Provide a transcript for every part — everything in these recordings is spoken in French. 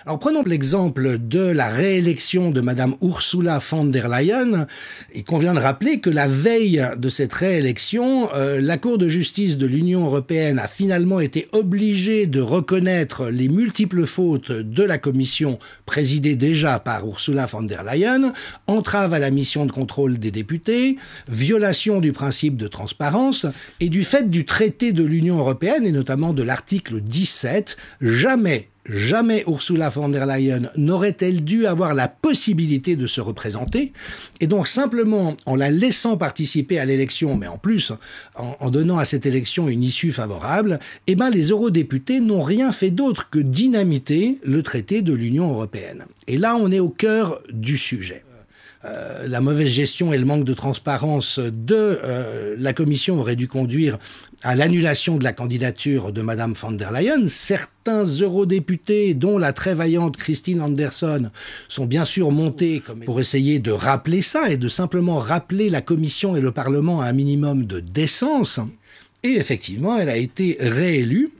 Alors prenons l'exemple de la réélection de Madame Ursula von der Leyen. Il convient de rappeler que la veille de cette réélection, la Cour de justice de l'Union européenne a finalement été obligée de reconnaître les multiples fautes de la Commission présidée déjà par Ursula von der Leyen, entrave à la mission de contrôle des députés, violation du principe de transparence et du fait du traité de l'Union européenne et notamment de l'article 17, jamais Ursula von der Leyen n'aurait-elle dû avoir la possibilité de se représenter. Et donc simplement en la laissant participer à l'élection, mais en plus en donnant à cette élection une issue favorable, les eurodéputés n'ont rien fait d'autre que dynamiter le traité de l'Union européenne. Et là, on est au cœur du sujet. La mauvaise gestion et le manque de transparence de la Commission auraient dû conduire à l'annulation de la candidature de Madame von der Leyen. Certains eurodéputés, dont la très vaillante Christine Anderson, sont bien sûr montés pour essayer de rappeler ça et de simplement rappeler la Commission et le Parlement à un minimum de décence. Et effectivement, elle a été réélue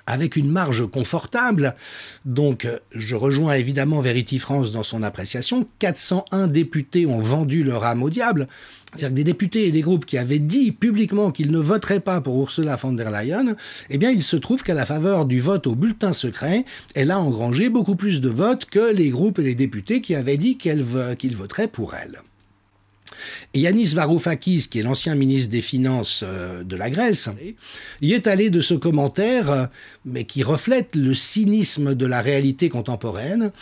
avec une marge confortable. Donc, je rejoins évidemment Verity France dans son appréciation. 401 députés ont vendu leur âme au diable. C'est-à-dire que des députés et des groupes qui avaient dit publiquement qu'ils ne voteraient pas pour Ursula von der Leyen, il se trouve qu'à la faveur du vote au bulletin secret, elle a engrangé beaucoup plus de votes que les groupes et les députés qui avaient dit qu'ils voteraient pour elle. Et Yanis Varoufakis, qui est l'ancien ministre des Finances de la Grèce, y est allé de ce commentaire, mais qui reflète le cynisme de la réalité contemporaine,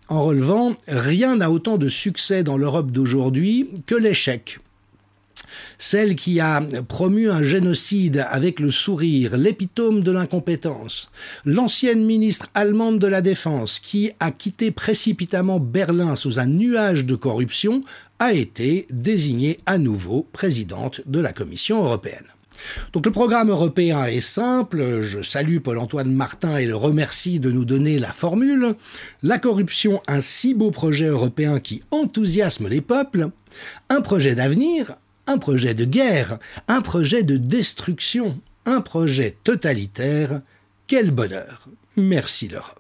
en relevant « Rien n'a autant de succès dans l'Europe d'aujourd'hui que l'échec ». Celle qui a promu un génocide avec le sourire, l'épitome de l'incompétence. L'ancienne ministre allemande de la Défense, qui a quitté précipitamment Berlin sous un nuage de corruption, a été désignée à nouveau présidente de la Commission européenne. Donc le programme européen est simple, je salue Paul-Antoine Martin et le remercie de nous donner la formule. La corruption, un si beau projet européen qui enthousiasme les peuples, un projet d'avenir, un projet de guerre, un projet de destruction, un projet totalitaire. Quel bonheur! Merci l'Europe.